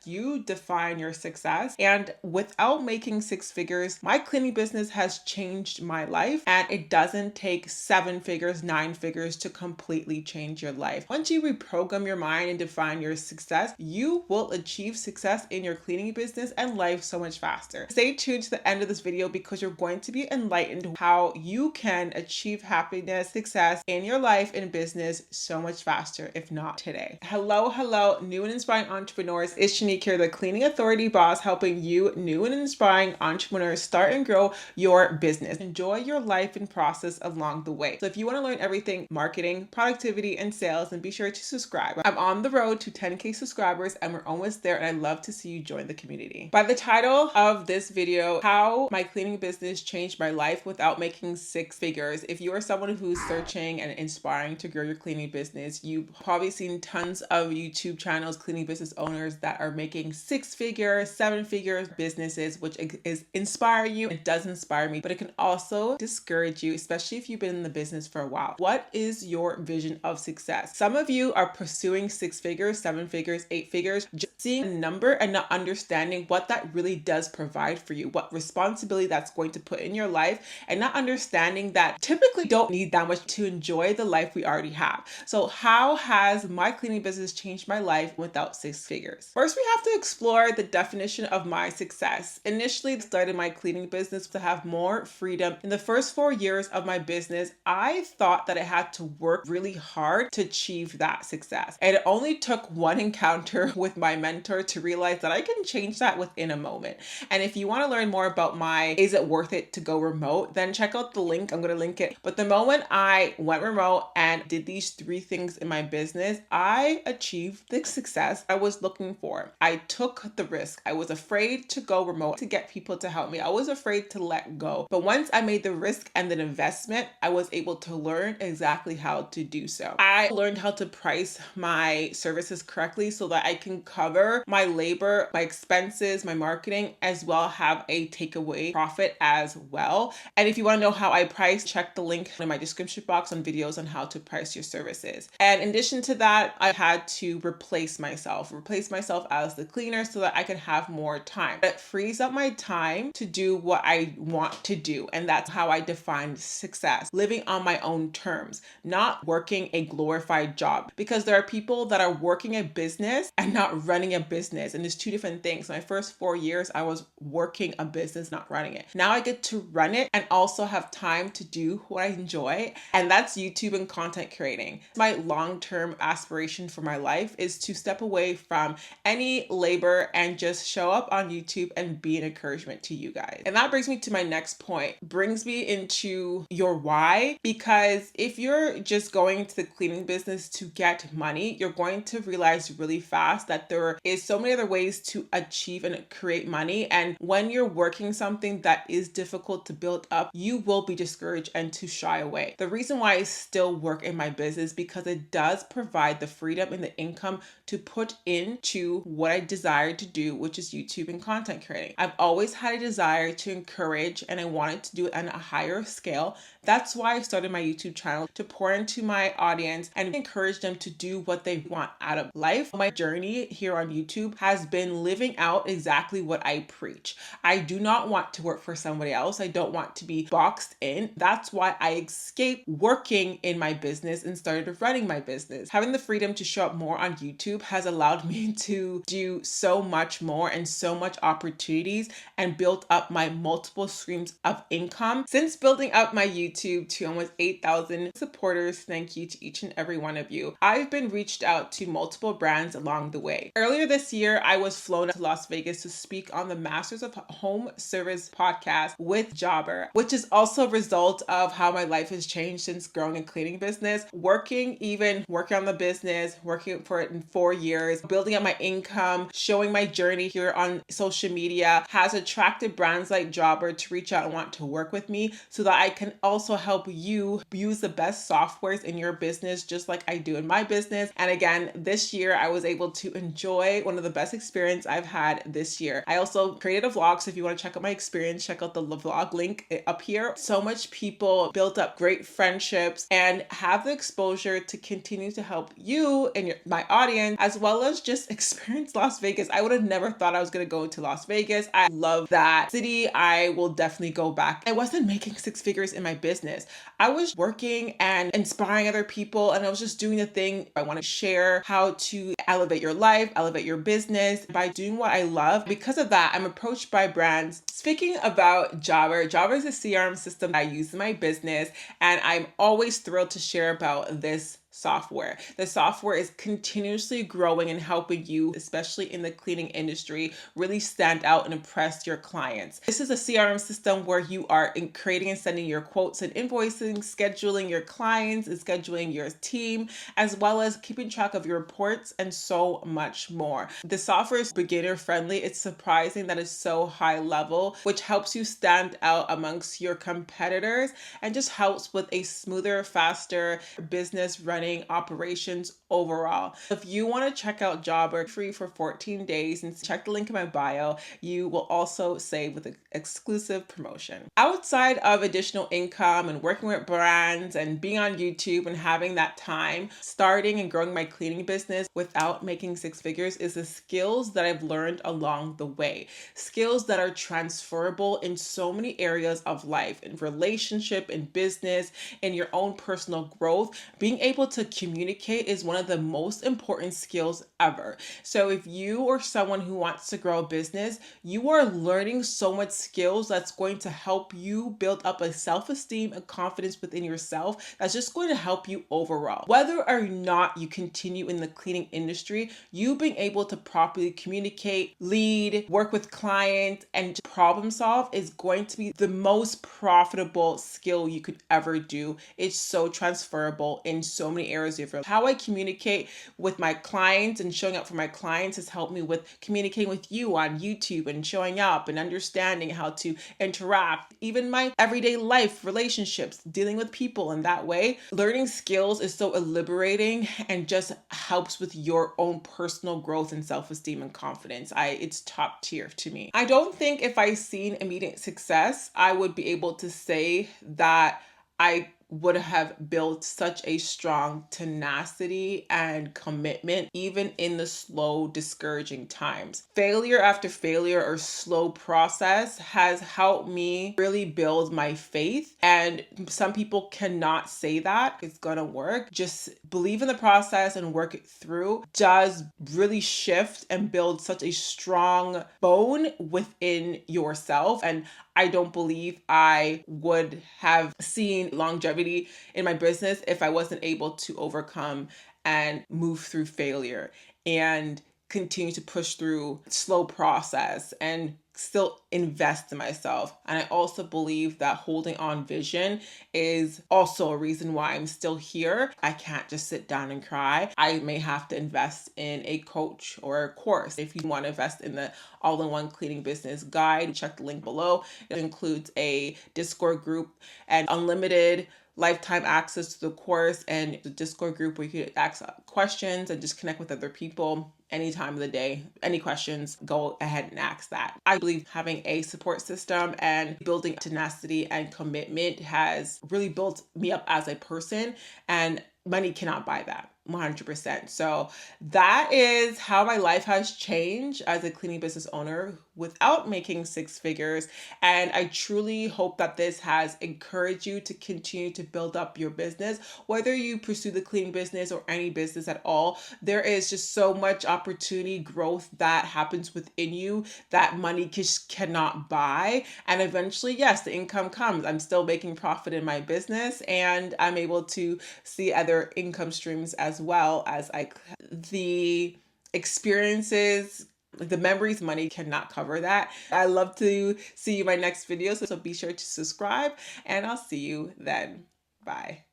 You define your success. And without making six figures, my cleaning business has changed my life, and it doesn't take 7 figures, 9 figures to completely change your life. Once you reprogram your mind and define your success, you will achieve success in your cleaning business and life so much faster. Stay tuned to the end of this video because you're going to be enlightened how you can achieve happiness, success in your life and business so much faster, if not today. Hello, new and inspiring entrepreneurs. It's Shanique here, the cleaning authority boss, helping you new and inspiring entrepreneurs start and grow your business. Enjoy your life and process along the way. So if you want to learn everything marketing, productivity, and sales, then be sure to subscribe. I'm on the road to 10K subscribers and we're almost there, and I'd love to see you join the community. By the title of this video, how my cleaning business changed my life without making six figures. If you are someone who's searching and inspiring to grow your cleaning business, you've probably seen tons of YouTube channels, cleaning business owners that are making 6-figure, 7-figure businesses, which is inspire you. It does inspire me, but it can also discourage you, especially if you've been in the business for a while. What is your vision of success? Some of you are pursuing 6 figures, 7 figures, 8 figures, just seeing a number and not understanding what that really does provide for you, what responsibility that's going to put in your life, and not understanding that typically don't need that much to enjoy the life we already have. So how has my cleaning business changed my life without 6 figures? First, we have to explore the definition of my success. Initially, I started my cleaning business to have more freedom. In the first 4 years of my business, I thought that I had to work really hard to achieve that success. And it only took one encounter with my mentor to realize that I can change that within a moment. And if you want to learn more about is it worth it to go remote, then check out the link. I'm going to link it. But the moment I went remote and did these 3 things in my business, I achieved the success I was looking for. I took the risk. I was afraid to go remote to get people to help me. I was afraid to let go. But once I made the risk and the investment, I was able to learn exactly how to do so. I learned how to price my services correctly so that I can cover my labor, my expenses, my marketing, as well have a takeaway profit as well. And if you want to know how I price, check the link in my description box on videos on how to price your services. And in addition to that, I had to replace myself as the cleaner so that I could have more time. It frees up my time to do what I want to do. And that's how I define success. Living on my own terms, not working a glorified job. Because there are people that are working a business and not running a business. And there's 2 different things. My first 4 years, I was working a business, not running it. Now I get to run it and also have time to do what I enjoy. And that's YouTube and content creating. My long-term aspiration for my life is to step away from any labor and just show up on YouTube and be an encouragement to you guys. And that brings me to my next point, brings me into your why. Because if you're just going to the cleaning business to get money, you're going to realize really fast that there is so many other ways to achieve and create money. And when you're working something that is difficult to build up, you will be discouraged and to shy away. The reason why I still work in my business because it does provide the freedom and the income to put into what I desire to do, which is YouTube and content creating. I've always had a desire to encourage, and I wanted to do it on a higher scale. That's why I started my YouTube channel, to pour into my audience and encourage them to do what they want out of life. My journey here on YouTube has been living out exactly what I preach. I do not want to work for somebody else. I don't want to be boxed in. That's why I escaped working in my business and started running my business. Having the freedom to show up more on YouTube has allowed me to do so much more and so much opportunities and build up my multiple streams of income. Since building up my YouTube to almost 8,000 supporters, thank you to each and every one of you. I've been reached out to multiple brands along the way. Earlier this year, I was flown to Las Vegas to speak on the Masters of Home Service podcast with Jobber, which is also a result of how my life has changed since growing a cleaning business, working on the business, working for it in 4 years, building up my income, showing my journey here on social media has attracted brands like Jobber to reach out and want to work with me so that I can also help you use the best softwares in your business, just like I do in my business. And again, this year I was able to enjoy one of the best experience I've had this year. I also created a vlog, so if you want to check out my experience, check out the vlog link up here. So much people built up great friendships and have the exposure to continue to help you and my audience experience, as well as just experience Las Vegas. I would have never thought I was going to go to Las Vegas. I love that city. I will definitely go back. I wasn't making six figures in my business. I was working and inspiring other people, and I was just doing the thing. I want to share how to elevate your life, elevate your business by doing what I love. Because of that, I'm approached by brands. Speaking about Jobber, Jobber is a CRM system I use in my business, and I'm always thrilled to share about this software. The software is continuously growing and helping you, especially in the cleaning industry, really stand out and impress your clients. This is a CRM system where you are creating and sending your quotes and invoicing, scheduling your clients and scheduling your team, as well as keeping track of your reports and so much more. The software is beginner friendly. It's surprising that it's so high level, which helps you stand out amongst your competitors and just helps with a smoother, faster business running operations overall. If you want to check out Jobber free for 14 days and check the link in my bio, you will also save with an exclusive promotion. Outside of additional income and working with brands and being on YouTube and having that time, starting and growing my cleaning business without making six figures is the skills that I've learned along the way. Skills that are transferable in so many areas of life, in relationship, in business, in your own personal growth. Being able to communicate is one of the most important skills ever. So if you or someone who wants to grow a business, you are learning so much skills that's going to help you build up a self-esteem and confidence within yourself that's just going to help you overall. Whether or not you continue in the cleaning industry, you being able to properly communicate, lead, work with clients, and problem solve is going to be the most profitable skill you could ever do. It's so transferable in so many areas of your life. How I communicate with my clients and showing up for my clients has helped me with communicating with you on YouTube and showing up and understanding how to interact. Even my everyday life, relationships, dealing with people in that way. Learning skills is so liberating and just helps with your own personal growth and self-esteem and confidence. It's top tier to me. I don't think if I seen immediate success, I would be able to say that I would have built such a strong tenacity and commitment, even in the slow, discouraging times. Failure after failure or slow process has helped me really build my faith. And some people cannot say that it's gonna work. Just believe in the process and work it through does really shift and build such a strong bone within yourself. And I don't believe I would have seen longevity in my business if I wasn't able to overcome and move through failure and continue to push through slow process and still invest in myself. And I also believe that holding on vision is also a reason why I'm still here. I can't just sit down and cry. I may have to invest in a coach or a course. If you want to invest in the all-in-one cleaning business guide, check the link below. It includes a Discord group and unlimited lifetime access to the course and the Discord group where you can ask questions and just connect with other people any time of the day. Any questions, go ahead and ask that. I believe having a support system and building tenacity and commitment has really built me up as a person, and money cannot buy that. 100%. So that is how my life has changed as a cleaning business owner without making six figures. And I truly hope that this has encouraged you to continue to build up your business, whether you pursue the cleaning business or any business at all. There is just so much opportunity, growth that happens within you that money just cannot buy. And eventually, yes, the income comes. I'm still making profit in my business and I'm able to see other income streams as well as the experiences, the memories, money cannot cover that. I love to see you in my next video, so be sure to subscribe and I'll see you then. Bye.